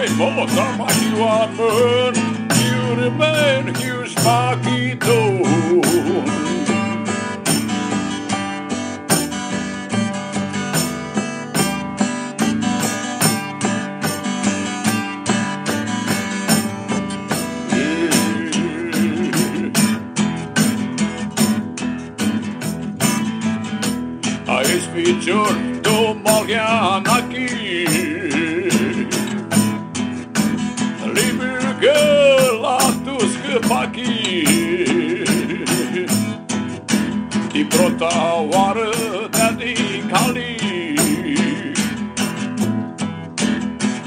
faimos armanj-rumunj-americani, Turneul już macedoneni. Aici picior Toma Enache, libigă la tu scăpachi, di brota oară de cali,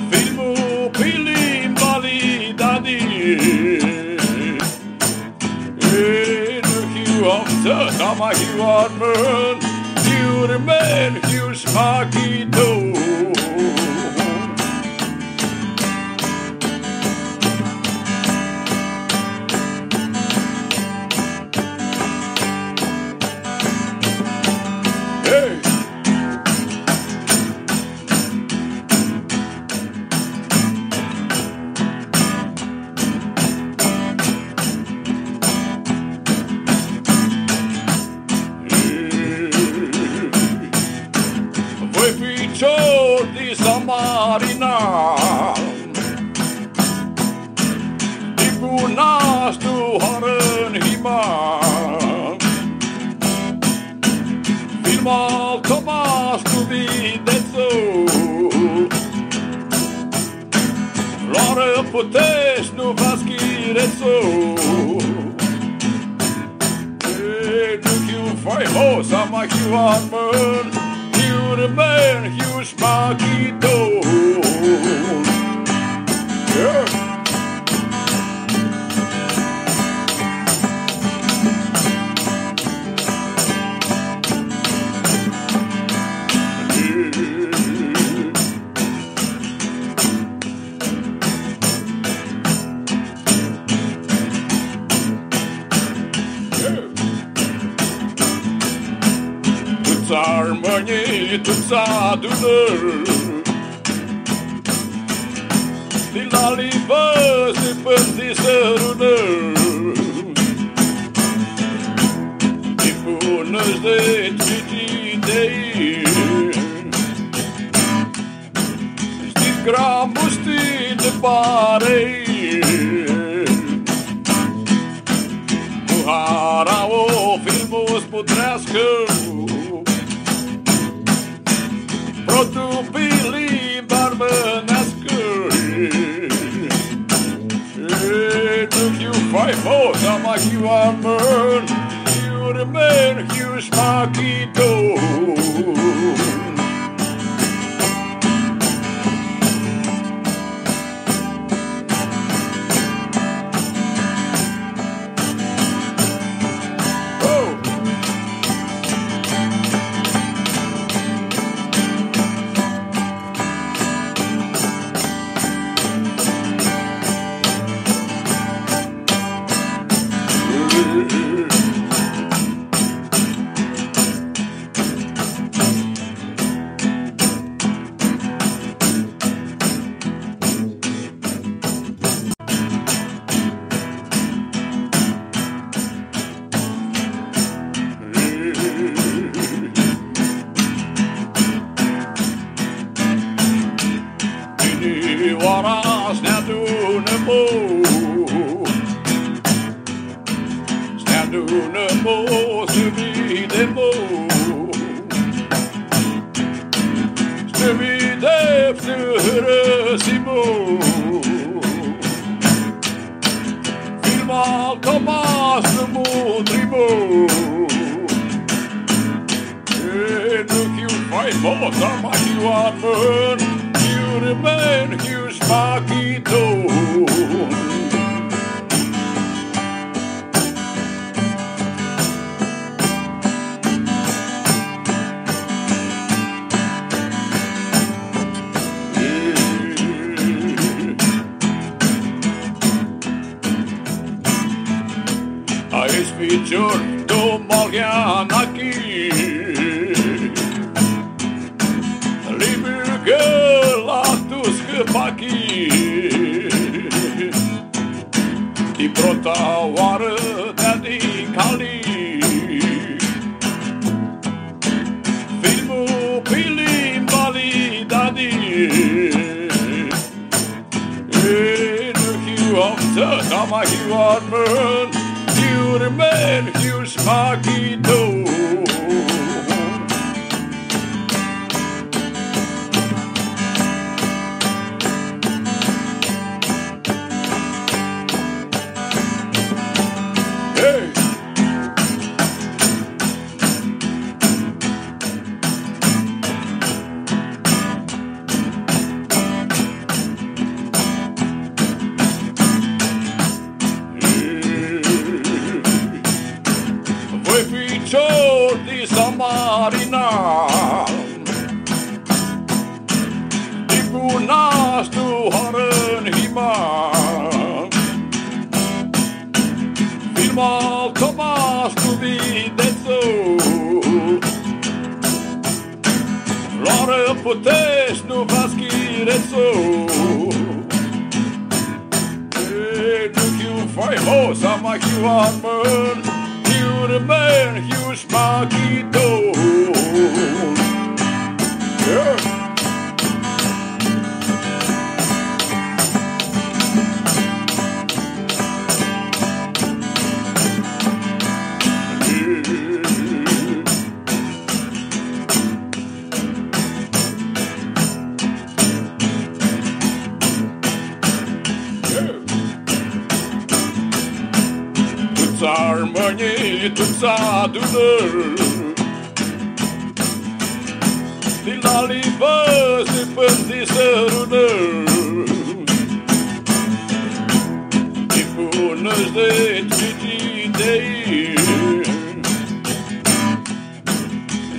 Filmu pilim validadi, nu hiu amță armanj-rumunj-americani, Turneul już macedoneni. Hey! Voi picior di Samarina, Dupu nastu harân-hima, Filmal Toma stupidețo, Loară putești nu vaschirețo, nu hiu faimos armanj-rumunj-americani, Turneul już macedoneni. Armânii tu-ți adună, din la livăzi pânti sărună, din bună-ți de citidei, știți gramustii de parei, Muhara o filmu sputrească, Produpili barmânească, nu hiu faimos armanj-rumunj-americani, Turneul już macedoneni. Dini oaras ne-adună-mă, ne-adună-mă, stăvide-mă, stăvide-ți hărăsi-mă, Filmal Toma Enache-mă, nu hiu faimos armanj-rumunj-americani, Turneul już macedoneni. Aici picior Toma Enache, libigă la tu paki Ti prota oară de-a-di cali Filmu pilim validadi Toma Enache, armanj-rumunj-americani Picior di Samarina Dupu nastu harân-hima Filmal Tomastu videțu Floară putești nu vaskirețu Nu chiu faimos armanj-rumunj-americani Armânii tu-ți adună Din la livă se pânzi sărună Din bună-și de cicidei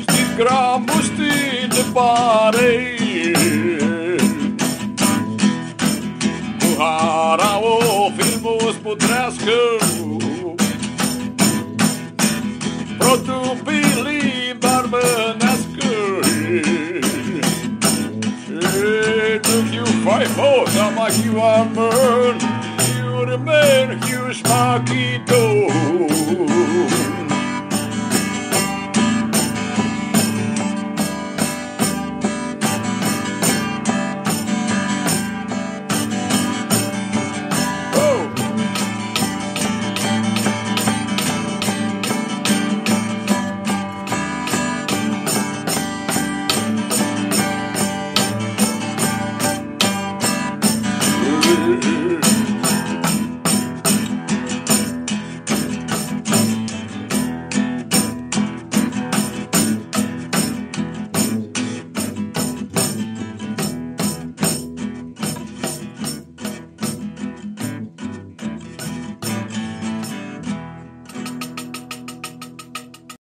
Știi gramul știi de parei Muhara o filmu sputrească Produpilii armânească Nu chiu faimos armanj-rumunj-americani